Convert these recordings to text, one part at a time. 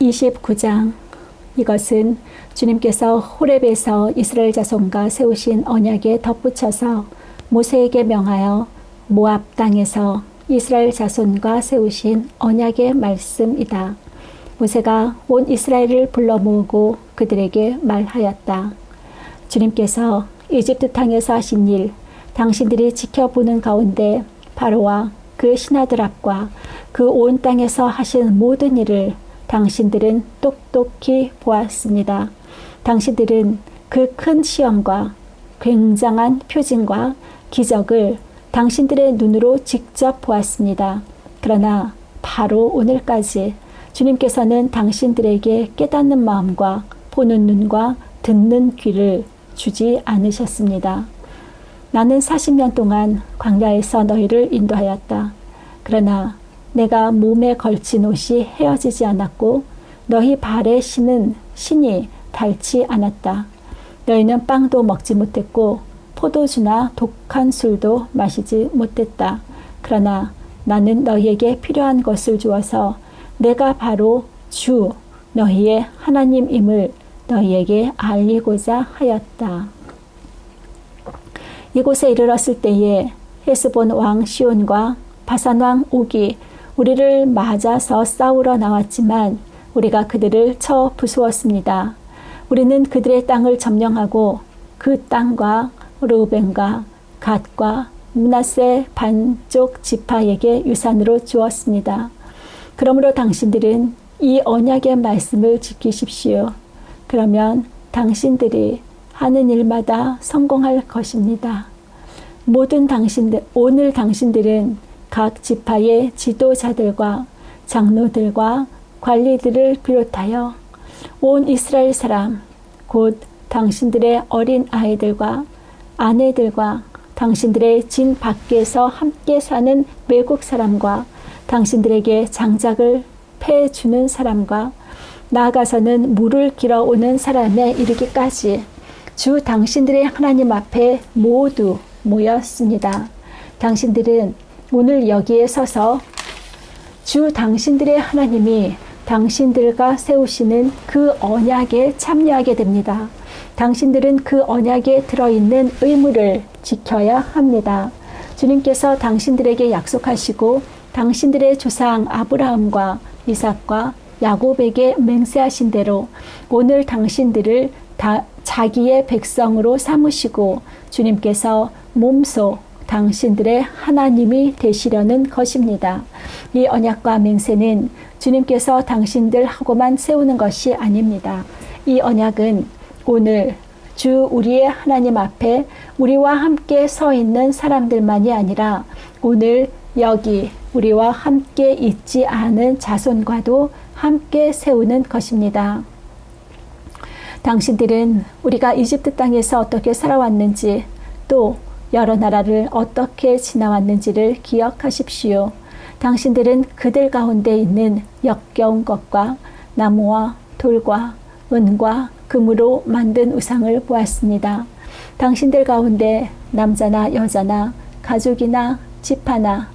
29장. 이것은 주님께서 호렙에서 이스라엘 자손과 세우신 언약에 덧붙여서 모세에게 명하여 모압 땅에서 이스라엘 자손과 세우신 언약의 말씀이다. 모세가 온 이스라엘을 불러 모으고 그들에게 말하였다. 주님께서 이집트 땅에서 하신 일, 당신들이 지켜보는 가운데 바로와 그 신하들 앞과 그 온 땅에서 하신 모든 일을 당신들은 똑똑히 보았습니다. 당신들은 그 큰 시험과 굉장한 표징과 기적을 당신들의 눈으로 직접 보았습니다. 그러나 바로 오늘까지 주님께서는 당신들에게 깨닫는 마음과 보는 눈과 듣는 귀를 주지 않으셨습니다. 나는 40년 동안 광야에서 너희를 인도하였다. 그러나 내가 몸에 걸친 옷이 헤어지지 않았고 너희 발에 신은 신이 닳지 않았다. 너희는 빵도 먹지 못했고 포도주나 독한 술도 마시지 못했다. 그러나 나는 너희에게 필요한 것을 주어서 내가 바로 주 너희의 하나님임을 너희에게 알리고자 하였다. 이곳에 이르렀을 때에 헤스본 왕 시온과 바산 왕 옥이 우리를 맞아서 싸우러 나왔지만 우리가 그들을 쳐 부수었습니다. 우리는 그들의 땅을 점령하고 그 땅과 르우벤과 갓과 므낫세 반쪽 지파에게 유산으로 주었습니다. 그러므로 당신들은 이 언약의 말씀을 지키십시오. 그러면 당신들이 하는 일마다 성공할 것입니다. 오늘 당신들은 각 지파의 지도자들과 장로들과 관리들을 비롯하여 온 이스라엘 사람, 곧 당신들의 어린 아이들과 아내들과 당신들의 진 밖에서 함께 사는 외국 사람과 당신들에게 장작을 패주는 사람과 나아가서는 물을 길어오는 사람에 이르기까지 주 당신들의 하나님 앞에 모두 모였습니다. 당신들은 오늘 여기에 서서 주 당신들의 하나님이 당신들과 세우시는 그 언약에 참여하게 됩니다. 당신들은 그 언약에 들어있는 의무를 지켜야 합니다. 주님께서 당신들에게 약속하시고 당신들의 조상 아브라함과 이삭과 야곱에게 맹세하신 대로 오늘 당신들을 자기의 백성으로 삼으시고 주님께서 몸소 당신들의 하나님이 되시려는 것입니다. 이 언약과 맹세는 주님께서 당신들하고만 세우는 것이 아닙니다. 이 언약은 오늘 주 우리의 하나님 앞에 우리와 함께 서 있는 사람들만이 아니라 오늘 여기 우리와 함께 있지 않은 자손과도 함께 세우는 것입니다. 당신들은 우리가 이집트 땅에서 어떻게 살아왔는지 또 여러 나라를 어떻게 지나왔는지를 기억하십시오. 당신들은 그들 가운데 있는 역겨운 것과 나무와 돌과 은과 금으로 만든 우상을 보았습니다. 당신들 가운데 남자나 여자나 가족이나 지파나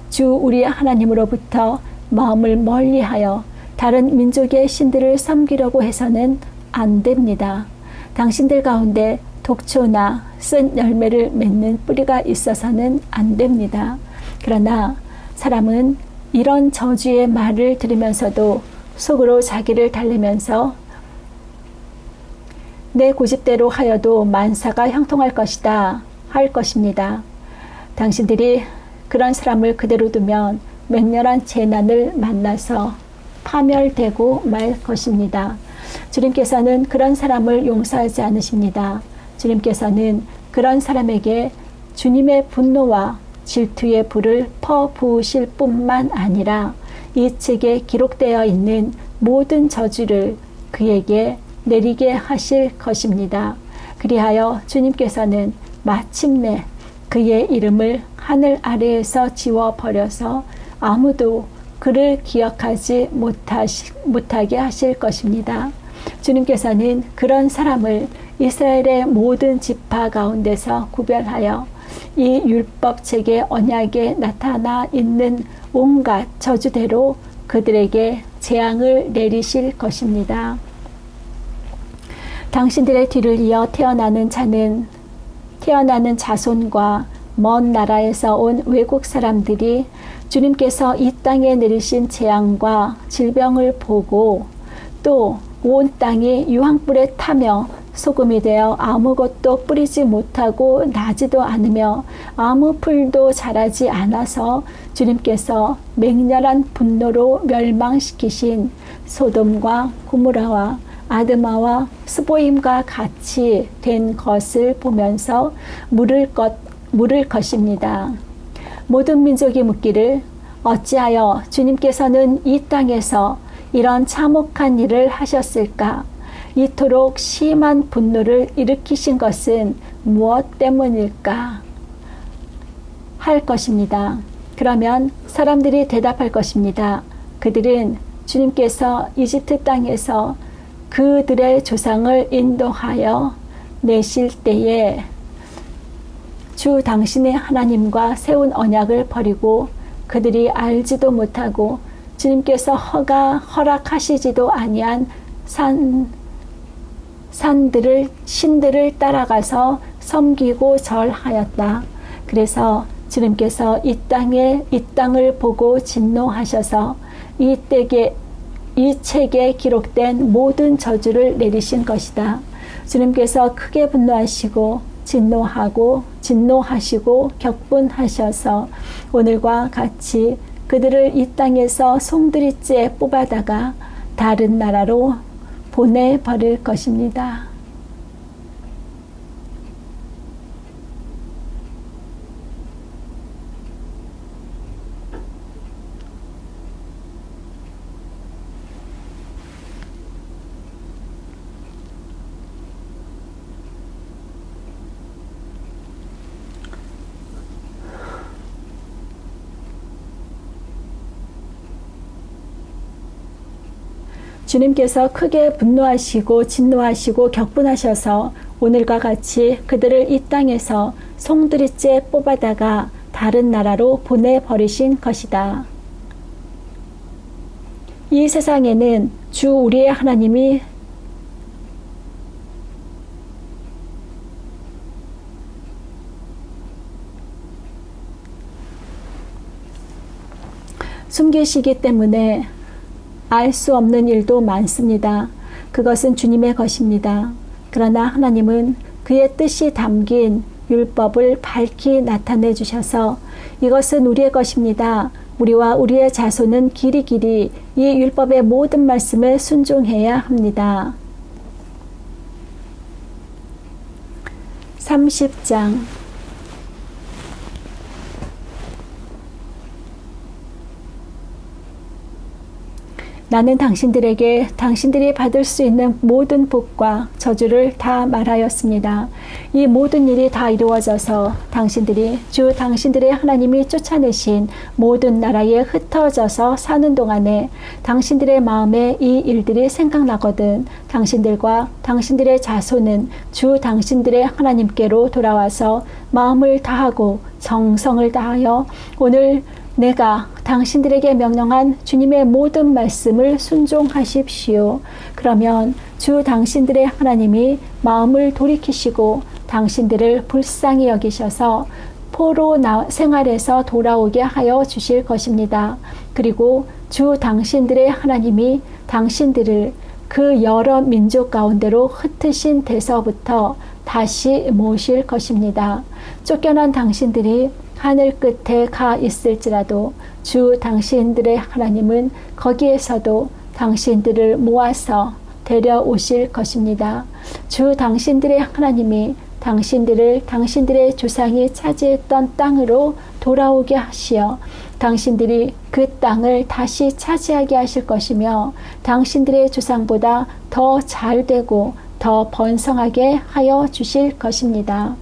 주 우리 하나님으로부터 마음을 멀리하여 다른 민족의 신들을 섬기려고 해서는 안 됩니다. 당신들 가운데 독초나 쓴 열매를 맺는 뿌리가 있어서는 안 됩니다. 그러나 사람은 이런 저주의 말을 들으면서도 속으로 자기를 달래면서 내 고집대로 하여도 만사가 형통할 것이다 할 것입니다. 당신들이 그런 사람을 그대로 두면 맹렬한 재난을 만나서 파멸되고 말 것입니다. 주님께서는 그런 사람을 용서하지 않으십니다. 주님께서는 그런 사람에게 주님의 분노와 질투의 불을 퍼부으실 뿐만 아니라 이 책에 기록되어 있는 모든 저주를 그에게 내리게 하실 것입니다. 그리하여 주님께서는 마침내 그의 이름을 하늘 아래에서 지워버려서 아무도 그를 기억하지 못하게 하실 것입니다. 주님께서는 그런 사람을 이스라엘의 모든 지파 가운데서 구별하여 이 율법책의 언약에 나타나 있는 온갖 저주대로 그들에게 재앙을 내리실 것입니다. 당신들의 뒤를 이어 태어나는 자손과 먼 나라에서 온 외국 사람들이 주님께서 이 땅에 내리신 재앙과 질병을 보고 또 온 땅이 유황불에 타며 소금이 되어 아무것도 뿌리지 못하고 나지도 않으며 아무 풀도 자라지 않아서 주님께서 맹렬한 분노로 멸망시키신 소돔과 고모라와 아드마와 스보임과 같이 된 것을 보면서 물을 것입니다. 모든 민족이 묻기를 어찌하여 주님께서는 이 땅에서 이런 참혹한 일을 하셨을까? 이토록 심한 분노를 일으키신 것은 무엇 때문일까? 할 것입니다. 그러면 사람들이 대답할 것입니다. 그들은 주님께서 이집트 땅에서 그들의 조상을 인도하여 내실 때에 주 당신의 하나님과 세운 언약을 버리고 그들이 알지도 못하고 주님께서 허락하시지도 아니한 신들을 따라가서 섬기고 절하였다. 그래서 주님께서 이 땅을 보고 진노하셔서 이 책에 기록된 모든 저주를 내리신 것이다. 주님께서 크게 분노하시고 진노하시고 격분하셔서 오늘과 같이 그들을 이 땅에서 송두리째 뽑아다가 다른 나라로 보내버릴 것입니다. 주님께서 크게 분노하시고 진노하시고 격분하셔서 오늘과 같이 그들을 이 땅에서 송두리째 뽑아다가 다른 나라로 보내버리신 것이다. 이 세상에는 주 우리의 하나님이 숨기시기 때문에 알 수 없는 일도 많습니다. 그것은 주님의 것입니다. 그러나 하나님은 그의 뜻이 담긴 율법을 밝히 나타내 주셔서 이것은 우리의 것입니다. 우리와 우리의 자손은 길이 이 율법의 모든 말씀에 순종해야 합니다. 30장 나는 당신들에게 당신들이 받을 수 있는 모든 복과 저주를 다 말하였습니다. 이 모든 일이 다 이루어져서 당신들이 주 당신들의 하나님이 쫓아내신 모든 나라에 흩어져서 사는 동안에 당신들의 마음에 이 일들이 생각나거든 당신들과 당신들의 자손은 주 당신들의 하나님께로 돌아와서 마음을 다하고 정성을 다하여 오늘 내가 당신들에게 명령한 주님의 모든 말씀을 순종하십시오. 그러면 주 당신들의 하나님이 마음을 돌이키시고 당신들을 불쌍히 여기셔서 포로 생활에서 돌아오게 하여 주실 것입니다. 그리고 주 당신들의 하나님이 당신들을 그 여러 민족 가운데로 흩으신 데서부터 다시 모실 것입니다. 쫓겨난 당신들이 하늘 끝에 가 있을지라도 주 당신들의 하나님은 거기에서도 당신들을 모아서 데려오실 것입니다. 주 당신들의 하나님이 당신들을 당신들의 조상이 차지했던 땅으로 돌아오게 하시어 당신들이 그 땅을 다시 차지하게 하실 것이며 당신들의 조상보다 더 잘되고 더 번성하게 하여 주실 것입니다.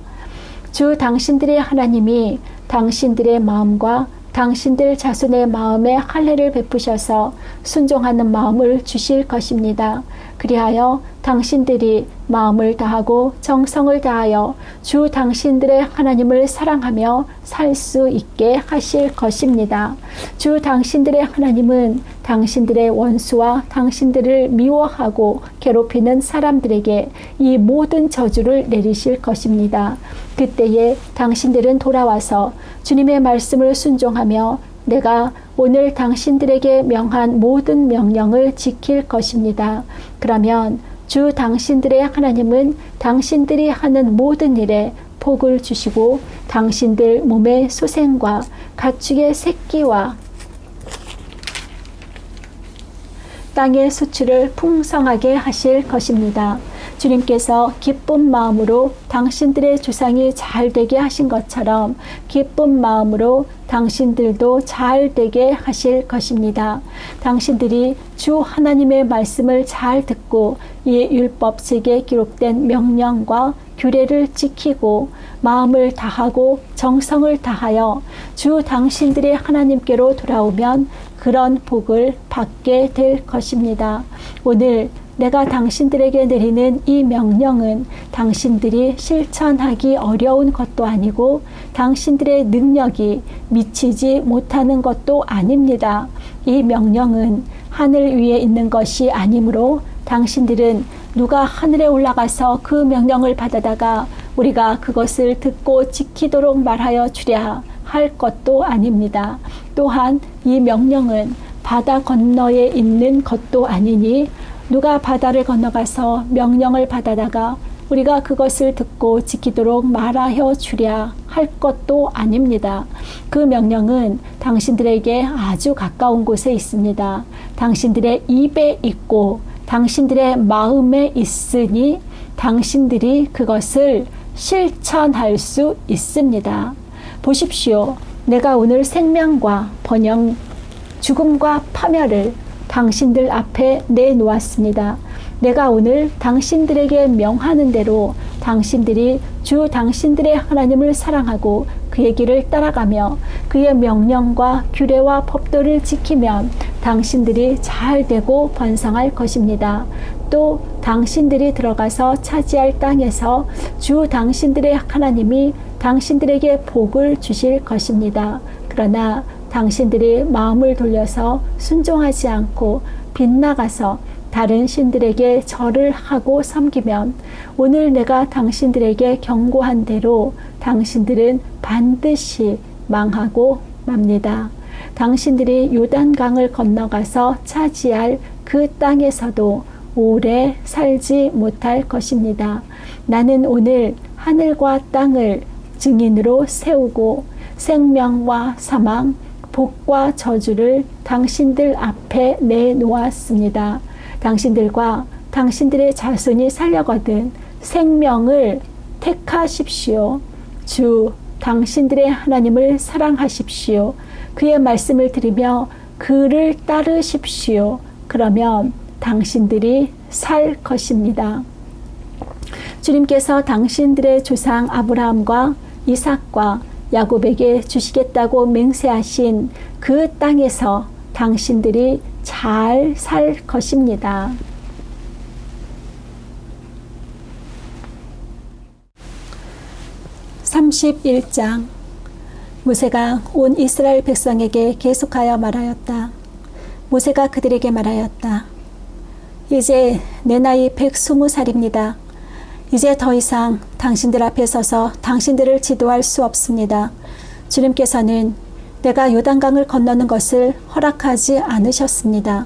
주 당신들의 하나님이 당신들의 마음과 당신들 자손의 마음에 할례를 베푸셔서 순종하는 마음을 주실 것입니다. 그리하여 당신들이 마음을 다하고 정성을 다하여 주 당신들의 하나님을 사랑하며 살 수 있게 하실 것입니다. 주 당신들의 하나님은 당신들의 원수와 당신들을 미워하고 괴롭히는 사람들에게 이 모든 저주를 내리실 것입니다. 그때에 당신들은 돌아와서 주님의 말씀을 순종하며 내가 오늘 당신들에게 명한 모든 명령을 지킬 것입니다. 그러면 주 당신들의 하나님은 당신들이 하는 모든 일에 복을 주시고 당신들 몸의 소생과 가축의 새끼와 땅의 수출을 풍성하게 하실 것입니다. 주님께서 기쁜 마음으로 당신들의 주상이 잘 되게 하신 것처럼 기쁜 마음으로 당신들도 잘 되게 하실 것입니다. 당신들이 주 하나님의 말씀을 잘 듣고 이 율법책에 기록된 명령과 규례를 지키고 마음을 다하고 정성을 다하여 주 당신들의 하나님께로 돌아오면 그런 복을 받게 될 것입니다. 오늘 내가 당신들에게 내리는 이 명령은 당신들이 실천하기 어려운 것도 아니고 당신들의 능력이 미치지 못하는 것도 아닙니다. 이 명령은 하늘 위에 있는 것이 아니므로 당신들은 누가 하늘에 올라가서 그 명령을 받아다가 우리가 그것을 듣고 지키도록 말하여 주랴 할 것도 아닙니다. 또한 이 명령은 바다 건너에 있는 것도 아니니 누가 바다를 건너가서 명령을 받아다가 우리가 그것을 듣고 지키도록 말하여 주랴 할 것도 아닙니다. 그 명령은 당신들에게 아주 가까운 곳에 있습니다. 당신들의 입에 있고 당신들의 마음에 있으니 당신들이 그것을 실천할 수 있습니다. 보십시오. 내가 오늘 생명과 번영, 죽음과 파멸을 당신들 앞에 내놓았습니다. 내가 오늘 당신들에게 명하는 대로 당신들이 주 당신들의 하나님을 사랑하고 그의 길을 따라가며 그의 명령과 규례와 법도를 지키면 당신들이 잘 되고 번성할 것입니다. 또 당신들이 들어가서 차지할 땅에서 주 당신들의 하나님이 당신들에게 복을 주실 것입니다. 그러나 당신들이 마음을 돌려서 순종하지 않고 빗나가서 다른 신들에게 절을 하고 섬기면 오늘 내가 당신들에게 경고한 대로 당신들은 반드시 망하고 맙니다. 당신들이 요단강을 건너가서 차지할 그 땅에서도 오래 살지 못할 것입니다. 나는 오늘 하늘과 땅을 증인으로 세우고 생명과 사망, 복과 저주를 당신들 앞에 내놓았습니다. 당신들과 당신들의 자손이 살려거든 생명을 택하십시오. 주 당신들의 하나님을 사랑하십시오. 그의 말씀을 들으며 그를 따르십시오. 그러면 당신들이 살 것입니다. 주님께서 당신들의 조상 아브라함과 이삭과 야곱에게 주시겠다고 맹세하신 그 땅에서 당신들이 잘 살 것입니다. (31장) 모세가 온 이스라엘 백성에게 계속하여 말하였다. 모세가 그들에게 말하였다. 이제 내 나이 120살입니다. 이제 더 이상 당신들 앞에 서서 당신들을 지도할 수 없습니다. 주님께서는 내가 요단강을 건너는 것을 허락하지 않으셨습니다.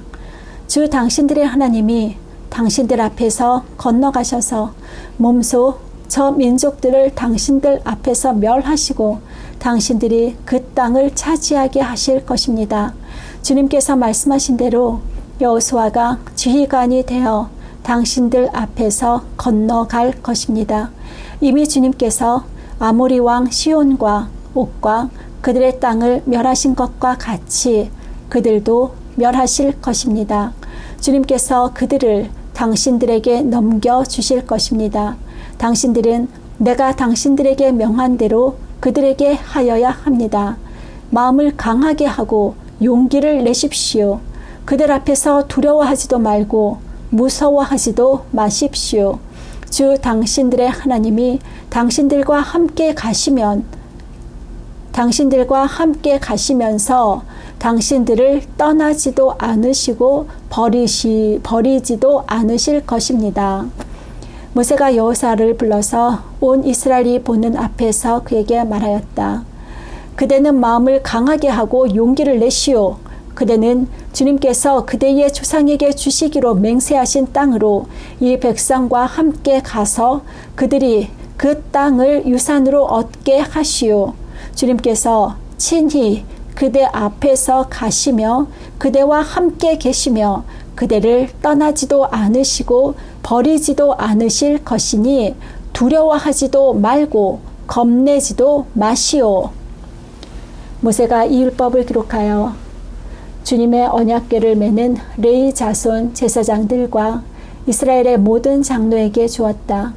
주 당신들의 하나님이 당신들 앞에서 건너가셔서 몸소 저 민족들을 당신들 앞에서 멸하시고 당신들이 그 땅을 차지하게 하실 것입니다. 주님께서 말씀하신 대로 여호수아가 지휘관이 되어 당신들 앞에서 건너갈 것입니다. 이미 주님께서 아모리 왕 시온과 옥과 그들의 땅을 멸하신 것과 같이 그들도 멸하실 것입니다. 주님께서 그들을 당신들에게 넘겨주실 것입니다. 당신들은 내가 당신들에게 명한 대로 그들에게 하여야 합니다. 마음을 강하게 하고 용기를 내십시오. 그들 앞에서 두려워하지도 말고 무서워하지도 마십시오. 주 당신들의 하나님이 당신들과 함께 가시면서 당신들을 떠나지도 않으시고 버리지도 않으실 것입니다. 모세가 여호수아를 불러서 온 이스라엘이 보는 앞에서 그에게 말하였다. 그대는 마음을 강하게 하고 용기를 내시오. 그대는 주님께서 그대의 조상에게 주시기로 맹세하신 땅으로 이 백성과 함께 가서 그들이 그 땅을 유산으로 얻게 하시오. 주님께서 친히 그대 앞에서 가시며 그대와 함께 계시며 그대를 떠나지도 않으시고 버리지도 않으실 것이니 두려워하지도 말고 겁내지도 마시오. 모세가 이 율법을 기록하여 주님의 언약궤를 매는 레위 자손 제사장들과 이스라엘의 모든 장로에게 주었다.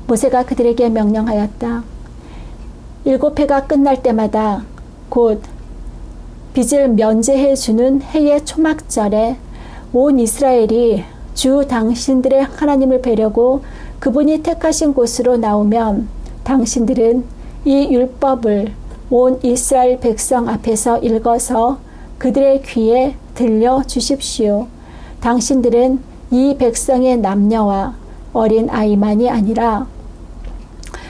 모세가 그들에게 명령하였다. 7해가 끝날 때마다 곧 빚을 면제해 주는 해의 초막절에 온 이스라엘이 주 당신들의 하나님을 뵈려고 그분이 택하신 곳으로 나오면 당신들은 이 율법을 온 이스라엘 백성 앞에서 읽어서 그들의 귀에 들려 주십시오. 당신들은 이 백성의 남녀와 어린 아이만이 아니라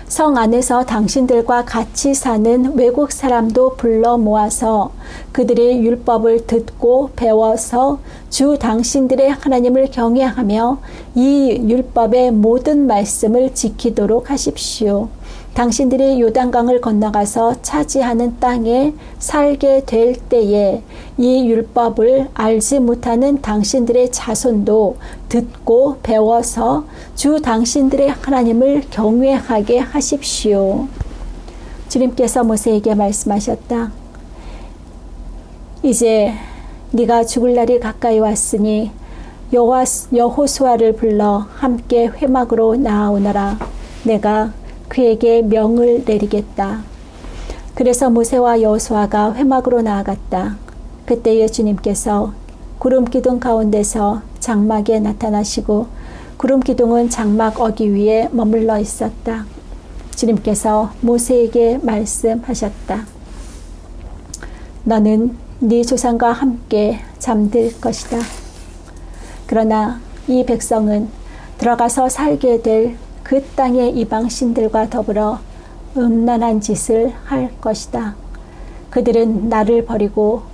성 안에서 당신들과 같이 사는 외국 사람도 불러 모아서 그들의 율법을 듣고 배워서 주 당신들의 하나님을 경외하며 이 율법의 모든 말씀을 지키도록 하십시오. 당신들이 요단강을 건너가서 차지하는 땅에 살게 될 때에 이 율법을 알지 못하는 당신들의 자손도 듣고 배워서 주 당신들의 하나님을 경외하게 하십시오. 주님께서 모세에게 말씀하셨다. 이제 네가 죽을 날이 가까이 왔으니 여호수아를 불러 함께 회막으로 나아오너라. 내가 그에게 명을 내리겠다. 그래서 모세와 여호수아가 회막으로 나아갔다. 그때에 주님께서 구름 기둥 가운데서 장막에 나타나시고 구름 기둥은 장막 어기 위에 머물러 있었다. 주님께서 모세에게 말씀하셨다. 너는 네 조상과 함께 잠들 것이다. 그러나 이 백성은 들어가서 살게 될 그 땅의 이방신들과 더불어 음란한 짓을 할 것이다. 그들은 나를 버리고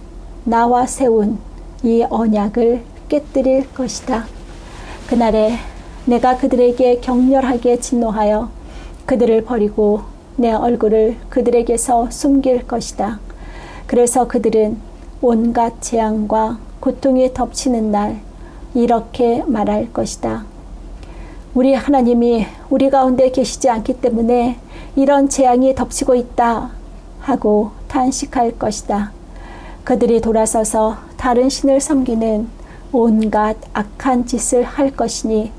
나와 세운 이 언약을 깨뜨릴 것이다. 그날에 내가 그들에게 격렬하게 진노하여 그들을 버리고 내 얼굴을 그들에게서 숨길 것이다. 그래서 그들은 온갖 재앙과 고통이 덮치는 날 이렇게 말할 것이다. 우리 하나님이 우리 가운데 계시지 않기 때문에 이런 재앙이 덮치고 있다 하고 탄식할 것이다. 그들이 돌아서서 다른 신을 섬기는 온갖 악한 짓을 할 것이니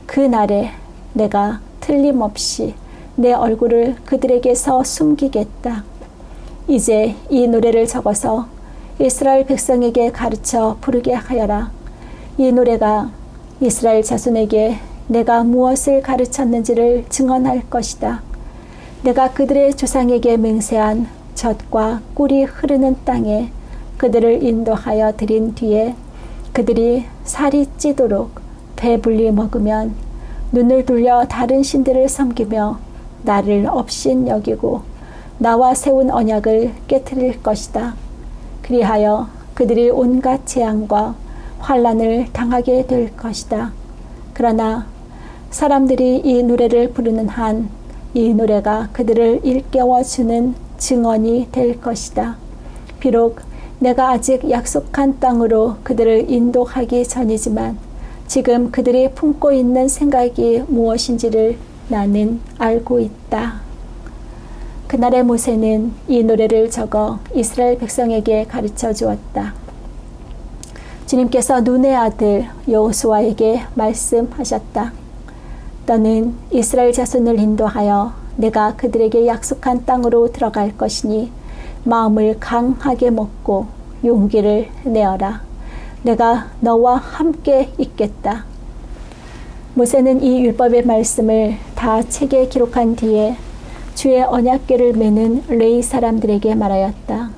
그 날에 내가 틀림없이 내 얼굴을 그들에게서 숨기겠다. 이제 이 노래를 적어서 이스라엘 백성에게 가르쳐 부르게 하여라. 이 노래가 이스라엘 자손에게 내가 무엇을 가르쳤는지를 증언할 것이다. 내가 그들의 조상에게 맹세한 젖과 꿀이 흐르는 땅에 그들을 인도하여 들인 뒤에 그들이 살이 찌도록 배불리 먹으면 눈을 돌려 다른 신들을 섬기며 나를 업신 여기고 나와 세운 언약을 깨트릴 것이다. 그리하여 그들이 온갖 재앙과 환난을 당하게 될 것이다. 그러나 사람들이 이 노래를 부르는 한 이 노래가 그들을 일깨워주는 증언이 될 것이다. 비록 내가 아직 약속한 땅으로 그들을 인도하기 전이지만 지금 그들이 품고 있는 생각이 무엇인지를 나는 알고 있다. 그날의 모세는 이 노래를 적어 이스라엘 백성에게 가르쳐 주었다. 주님께서 눈의 아들 여호수아에게 말씀하셨다. 너는 이스라엘 자손을 인도하여 내가 그들에게 약속한 땅으로 들어갈 것이니 마음을 강하게 먹고 용기를 내어라. 내가 너와 함께 있겠다. 모세는 이 율법의 말씀을 다 책에 기록한 뒤에 주의 언약궤를 메는 레위 사람들에게 말하였다.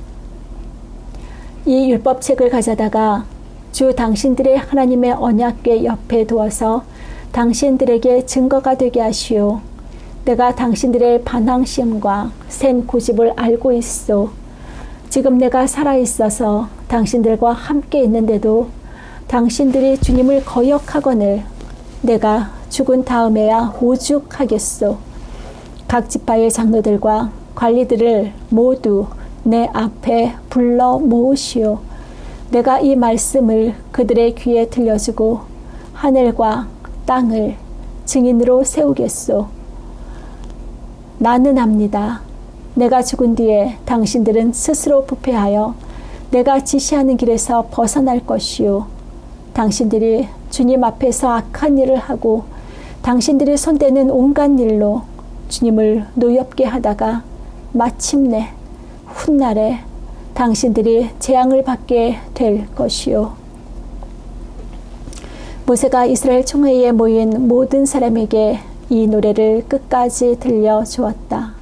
이 율법책을 가져다가 주 당신들의 하나님의 언약궤 옆에 두어서 당신들에게 증거가 되게 하시오. 내가 당신들의 반항심과 센 고집을 알고 있소. 지금 내가 살아있어서 당신들과 함께 있는데도 당신들이 주님을 거역하거늘 내가 죽은 다음에야 오죽하겠소. 각 지파의 장로들과 관리들을 모두 내 앞에 불러 모으시오. 내가 이 말씀을 그들의 귀에 들려주고 하늘과 땅을 증인으로 세우겠소. 나는 압니다. 내가 죽은 뒤에 당신들은 스스로 부패하여 내가 지시하는 길에서 벗어날 것이요. 당신들이 주님 앞에서 악한 일을 하고 당신들이 손대는 온갖 일로 주님을 노엽게 하다가 마침내 훗날에 당신들이 재앙을 받게 될 것이요. 모세가 이스라엘 총회에 모인 모든 사람에게 이 노래를 끝까지 들려주었다.